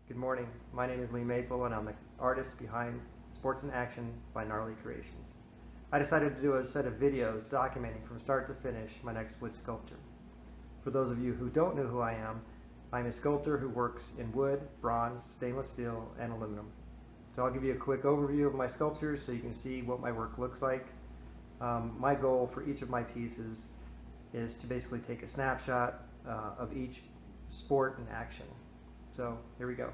Good morning. My name is Lee Maple and I'm the artist behind Sports in Action by NarLee Creations. I decided to do a set of videos documenting from start to finish my next wood sculpture. For those of you who don't know who I am, I'm a sculptor who works in wood, bronze, stainless steel, and aluminum. So I'll give you a quick overview of my sculptures so you can see what my work looks like. My goal for each of my pieces is to basically take a snapshot of each sport in action. So here we go.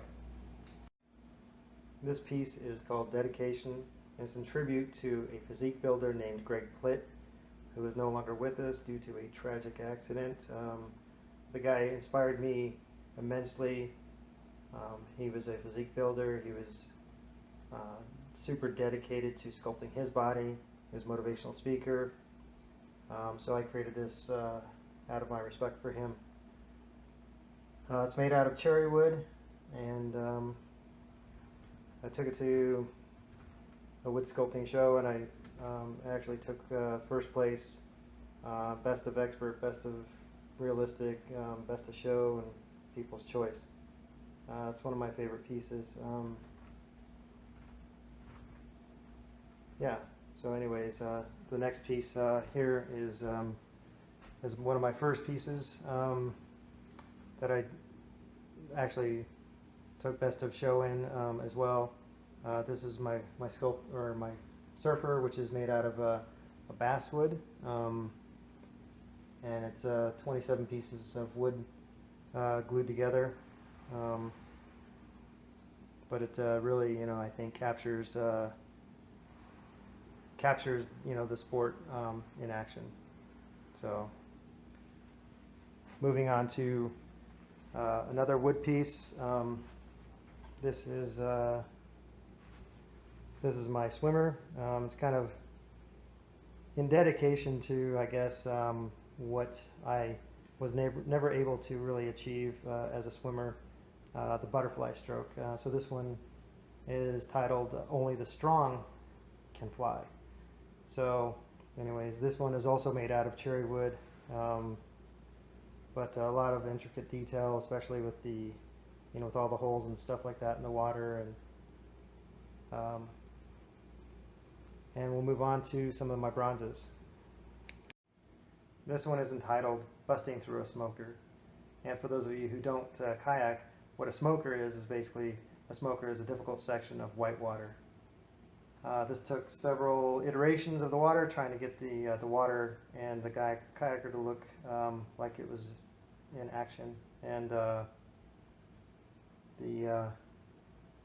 This piece is called Dedication, and it's in tribute to a physique builder named Greg Plitt, who is no longer with us due to a tragic accident. The guy inspired me immensely. He was a physique builder. He was super dedicated to sculpting his body. He was a motivational speaker. So I created this out of my respect for him. It's made out of cherry wood, and I took it to a wood sculpting show, and I actually took first place, best of expert, best of realistic, best of show, and people's choice. It's one of my favorite pieces. Yeah, so anyways, the next piece here is one of my first pieces that I actually took best of show in as well. This is my surfer, which is made out of a basswood, and it's 27 pieces of wood glued together. But it really, I think captures the sport in action. So moving on to another wood piece. This is my swimmer. It's kind of in dedication to, I guess, what I was never able to really achieve as a swimmer, the butterfly stroke. So this one is titled "Only the Strong Can Fly." So anyways, this one is also made out of cherry wood. But a lot of intricate detail, especially with the, with all the holes and stuff like that in the water, and we'll move on to some of my bronzes. This one is entitled "Busting Through a Smoker," and for those of you who don't kayak, what a smoker is basically a smoker is a difficult section of white water. This took several iterations of the water, trying to get the water and the kayaker to look like it was in action. And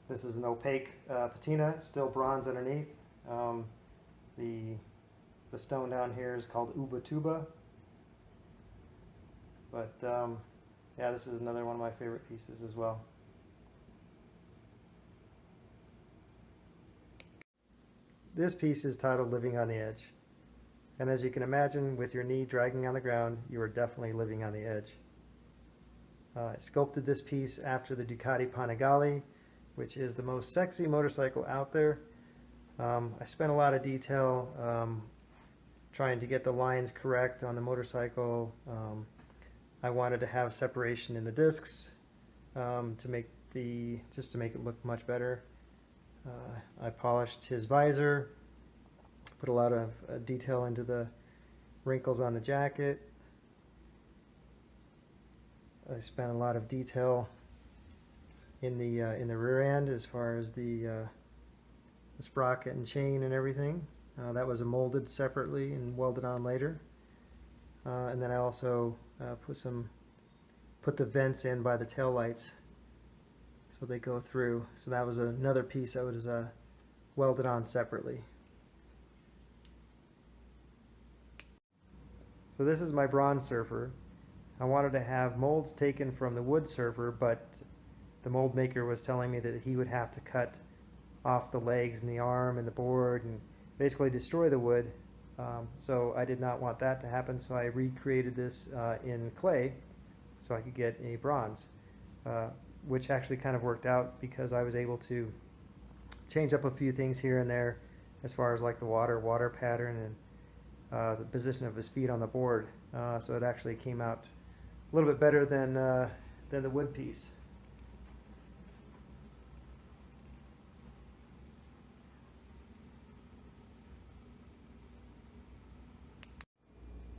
this is an opaque patina. It's still bronze underneath. The stone down here is called Ubatuba. But yeah, this is another one of my favorite pieces as well. This piece is titled "Living on the Edge." And as you can imagine, with your knee dragging on the ground, you are definitely living on the edge. I sculpted this piece after the Ducati Panigale, which is the most sexy motorcycle out there. I spent a lot of detail trying to get the lines correct on the motorcycle. I wanted to have separation in the discs to make it look much better. I polished his visor, put a lot of detail into the wrinkles on the jacket. I spent a lot of detail in the rear end as far as the sprocket and chain and everything. That was molded separately and welded on later. And then I also put the vents in by the tail lights, so they go through. So that was another piece that was welded on separately. So this is my bronze surfer. I wanted to have molds taken from the wood surfer, but the mold maker was telling me that he would have to cut off the legs and the arm and the board and basically destroy the wood. So I did not want that to happen, so I recreated this in clay so I could get a bronze. Which actually kind of worked out because I was able to change up a few things here and there as far as like the water pattern and the position of his feet on the board. So it actually came out a little bit better than the wood piece.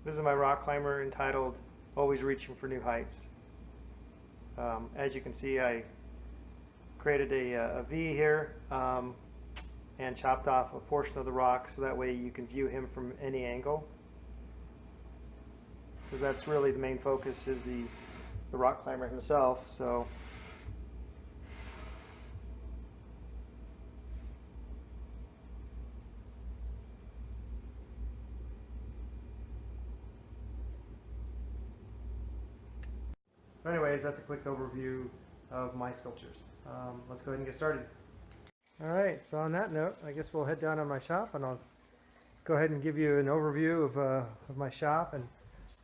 This is my rock climber entitled Always Reaching for New Heights. As you can see, I created a V here and chopped off a portion of the rock so that way you can view him from any angle. Because that's really the main focus, is the rock climber himself. So anyways, that's a quick overview of my sculptures. Let's go ahead and get started. Alright, so on that note, I guess we'll head down on my shop and I'll go ahead and give you an overview of my shop. And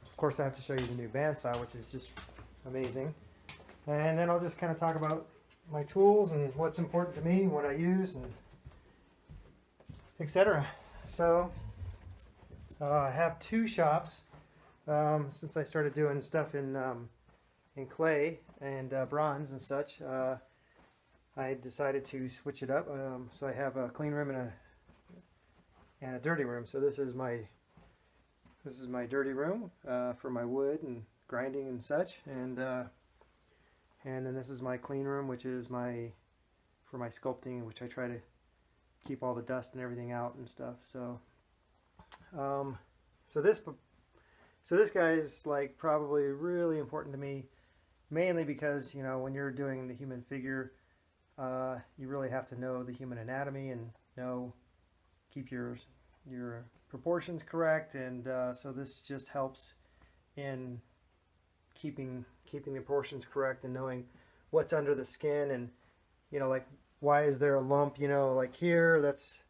of course I have to show you the new bandsaw, which is just amazing. And then I'll just kind of talk about my tools and what's important to me, what I use, and etc. So I have two shops since I started doing stuff in clay and bronze and such. I decided to switch it up. So I have a clean room and a dirty room. So this is my dirty room for my wood and grinding and such, and then this is my clean room, which is for my sculpting, which I try to keep all the dust and everything out and stuff. So so this guy is like probably really important to me, mainly because, you know, when you're doing the human figure, you really have to know the human anatomy and keep your proportions correct, and so this just helps in keeping the proportions correct and knowing what's under the skin, and like, why is there a lump, like here, that's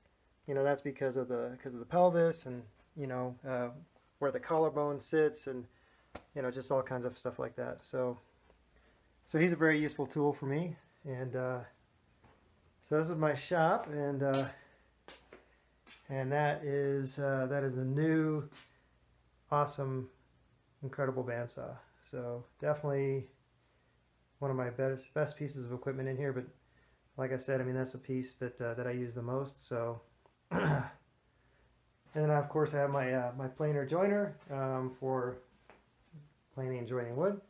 because of the pelvis, and where the collarbone sits, and just all kinds of stuff like that. So he's a very useful tool for me. And so this is my shop, and that is a new, awesome, incredible bandsaw. So definitely one of my best pieces of equipment in here. But like I said, I mean, that's the piece that I use the most. So and then of course I have my planer joiner for planing and joining wood.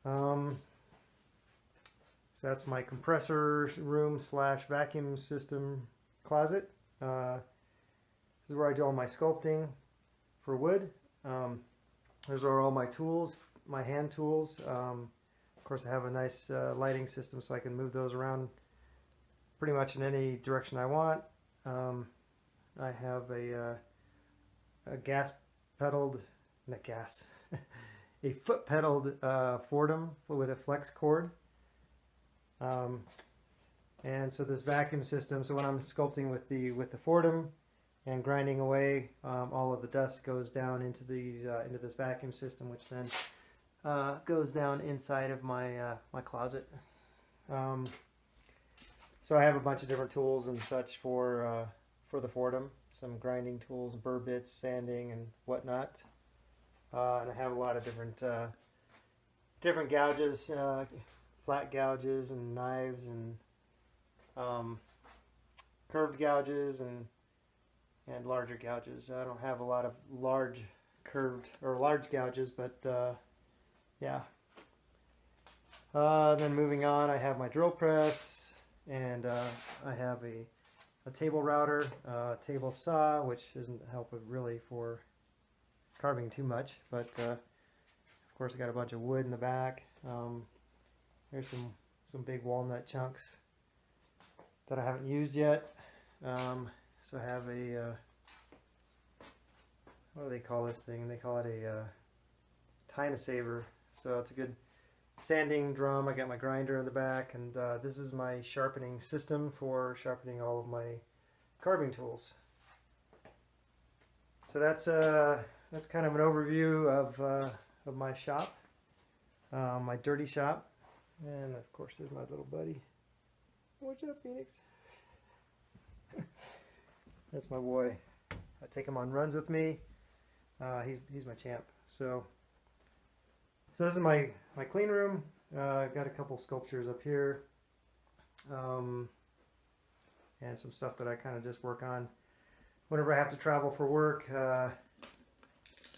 So that's my compressor room / vacuum system closet. This is where I do all my sculpting for wood. Those are all my tools, my hand tools. Of course, I have a nice lighting system so I can move those around pretty much in any direction I want. I have a gas pedaled, not gas, a foot pedaled Fordham with a flex cord. And so this vacuum system, so when I'm sculpting with the Fordham and grinding away, all of the dust goes down into this vacuum system, which then goes down inside of my closet. So I have a bunch of different tools and such for the Fordham, some grinding tools, burr bits, sanding, and whatnot. And I have a lot of different gouges, flat gouges and knives, and curved gouges and larger gouges. I don't have a lot of large curved or large gouges, but yeah. Then moving on, I have my drill press, and I have a table router, table saw, which doesn't help really for carving too much, but of course I got a bunch of wood in the back. There's some big walnut chunks that I haven't used yet. So I have a what do they call this thing? They call it a time saver. So it's a good sanding drum. I got my grinder in the back, and this is my sharpening system for sharpening all of my carving tools. So that's kind of an overview of my shop, my dirty shop, and of course there's my little buddy. What's up, Phoenix? That's my boy. I take him on runs with me. He's my champ. So this is my clean room. I've got a couple sculptures up here, and some stuff that I kind of just work on whenever I have to travel for work.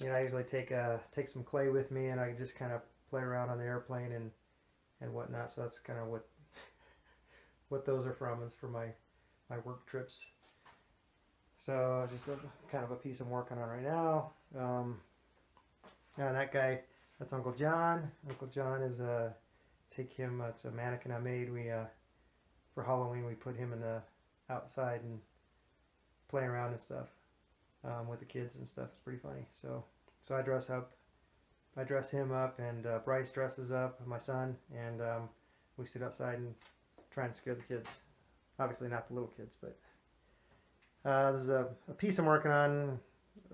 you know, I usually take some clay with me, and I just kind of play around on the airplane and whatnot. So that's kind of what those are from. It's for my work trips. So just kind of a piece I'm working on right now. And that guy, that's Uncle John. Uncle John is take him. It's a mannequin I made. We for Halloween we put him in the outside and play around and stuff with the kids and stuff. It's pretty funny. So I dress up. I dress him up, and Bryce dresses up, my son, and we sit outside and try and scare the kids. Obviously not the little kids, but there's a piece I'm working on.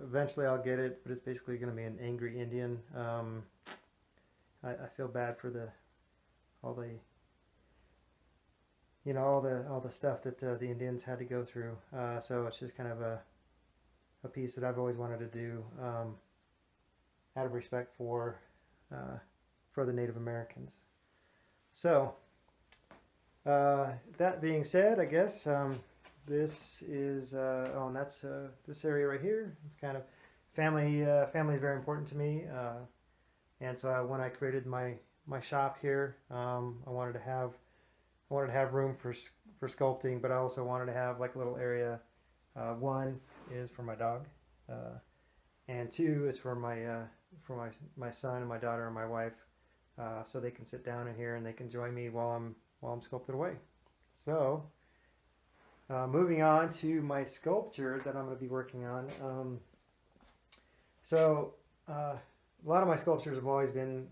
Eventually I'll get it, but it's basically going to be an angry Indian. I feel bad for all the stuff that the Indians had to go through. So it's just kind of a piece that I've always wanted to do out of respect for the Native Americans. So that being said, I guess this is and that's this area right here. It's kind of family. Family is very important to me, and so when I created my shop here, I wanted to have room for sculpting, but I also wanted to have like a little area. One is for my dog, and two is for my son and my daughter and my wife, so they can sit down in here and they can join me while I'm sculpted away. So moving on to my sculpture that I'm going to be working on. A lot of my sculptures have always been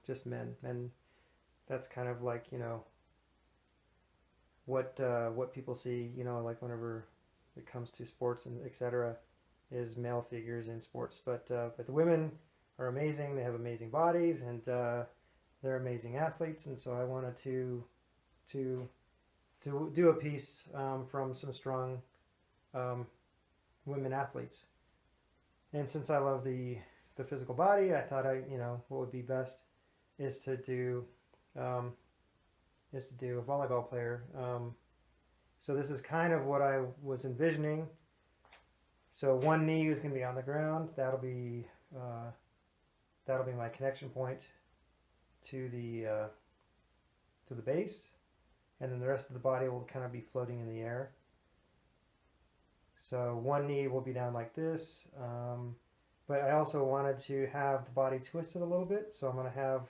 just men, and that's kind of like what people see, like whenever it comes to sports and etc., is male figures in sports. But the women are amazing. They have amazing bodies, and they're amazing athletes. And so I wanted to do a piece from some strong women athletes. And since I love the physical body, I thought what would be best is to do a volleyball player. So this is kind of what I was envisioning. So one knee is going to be on the ground. That'll be my connection point to the base, and then the rest of the body will kind of be floating in the air. So one knee will be down like this, but I also wanted to have the body twisted a little bit. So I'm going to have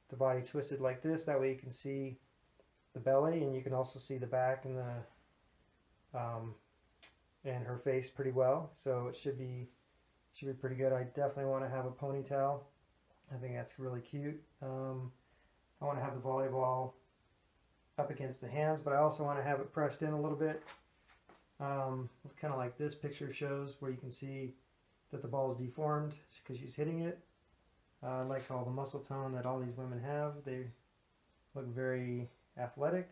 the body twisted like this. That way you can see the belly, and you can also see the back and and her face pretty well. So it should be pretty good. I definitely want to have a ponytail. I think that's really cute. I want to have the volleyball up against the hands, but I also want to have it pressed in a little bit, kind of like this picture shows, where you can see that the ball is deformed because she's hitting it. I like all the muscle tone that all these women have. They look very athletic.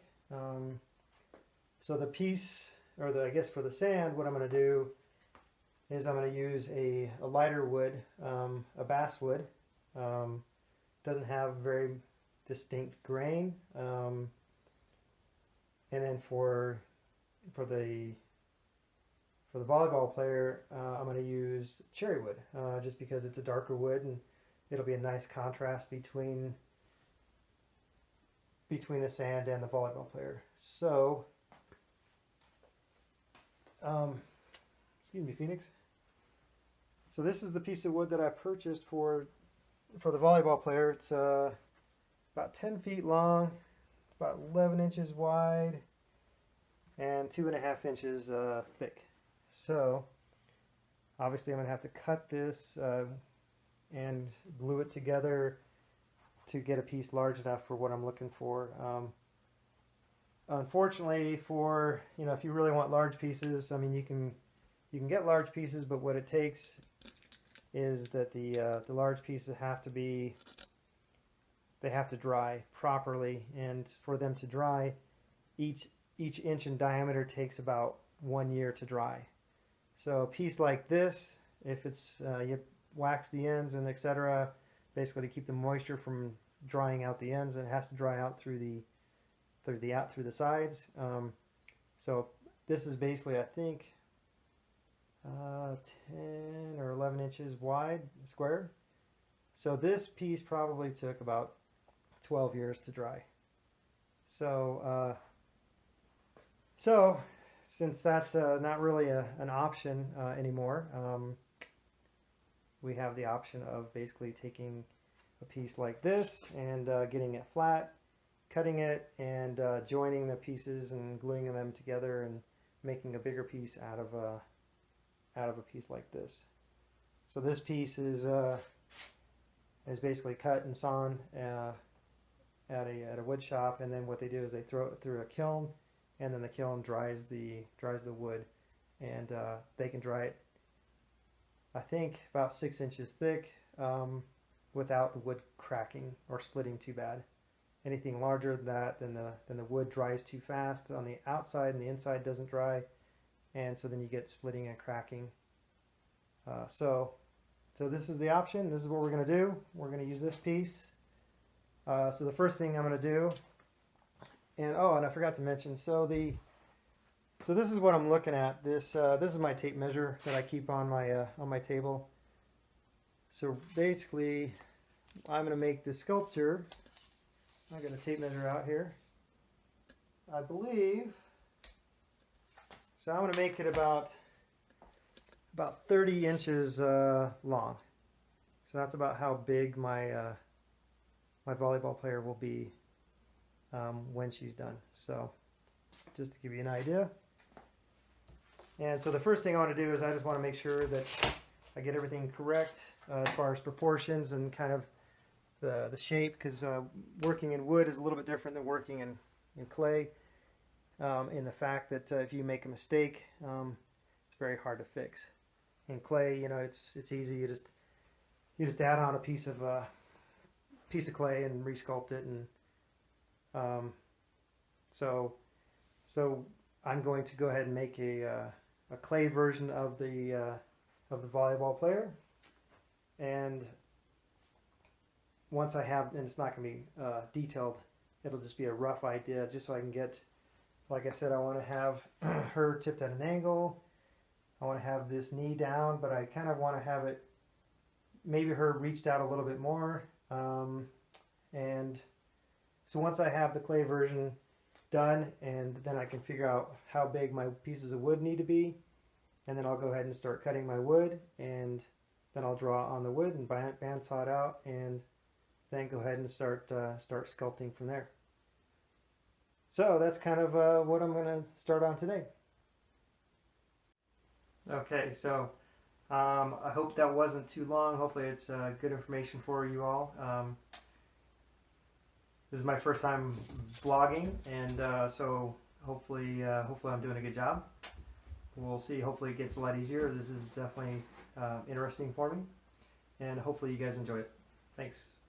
So the piece, I guess for the sand, what I'm going to do is I'm going to use a lighter wood, a basswood. Doesn't have very distinct grain. And then for the volleyball player, I'm going to use cherry wood, just because it's a darker wood, and it'll be a nice contrast between the sand and the volleyball player. So, excuse me, Phoenix. So this is the piece of wood that I purchased for the volleyball player. It's about 10 feet long, about 11 inches wide, and 2.5 inches thick. So obviously I'm going to have to cut this and glue it together to get a piece large enough for what I'm looking for. Unfortunately, if you really want large pieces, I mean, you can get large pieces, but what it takes is that the large pieces have to dry properly, and for them to dry, each inch in diameter takes about 1 year to dry. So a piece like this, if it's you wax the ends and etc., basically to keep the moisture from drying out the ends, and it has to dry out through the sides. So this is basically, I think 10 or 11 inches wide, square. So this piece probably took about 12 years to dry. So, since that's not really an option anymore, we have the option of basically taking a piece like this and getting it flat, cutting it, and joining the pieces and gluing them together and making a bigger piece out of a piece like this. So this piece is basically cut and sawn at a wood shop, and then what they do is they throw it through a kiln, and then the kiln dries the wood, and they can dry it, I think, about 6 inches thick without the wood cracking or splitting too bad. Anything larger than that, then the wood dries too fast on the outside, and the inside doesn't dry, and so then you get splitting and cracking. So this is the option. This is what we're going to do. We're going to use this piece. So the first thing I'm going to do, and I forgot to mention, so this is what I'm looking at. This is my tape measure that I keep on my table. So basically, I'm going to make this sculpture. I got a tape measure out here, I believe. So I'm going to make it about 30 inches long. So that's about how big my volleyball player will be when she's done. So just to give you an idea. And so the first thing I want to do is I just want to make sure that I get everything correct as far as proportions and kind of the shape, because working in wood is a little bit different than working in clay, in the fact that if you make a mistake, it's very hard to fix. In clay, it's easy. You just add on a piece of clay and resculpt it, and so I'm going to go ahead and make a clay version of the volleyball player, and once I have, and it's not going to be detailed, it'll just be a rough idea, just so I can get, like I said, I want to have her tipped at an angle. I want to have this knee down, but I kind of want to have it, maybe her reached out a little bit more. And so once I have the clay version done, and then I can figure out how big my pieces of wood need to be, and then I'll go ahead and start cutting my wood, and then I'll draw on the wood and bandsaw it out, and then go ahead and start sculpting from there. So that's kind of what I'm going to start on today. Okay, so I hope that wasn't too long. Hopefully it's good information for you all. This is my first time vlogging, and so hopefully I'm doing a good job. We'll see. Hopefully it gets a lot easier. This is definitely interesting for me, and hopefully you guys enjoy it. Thanks.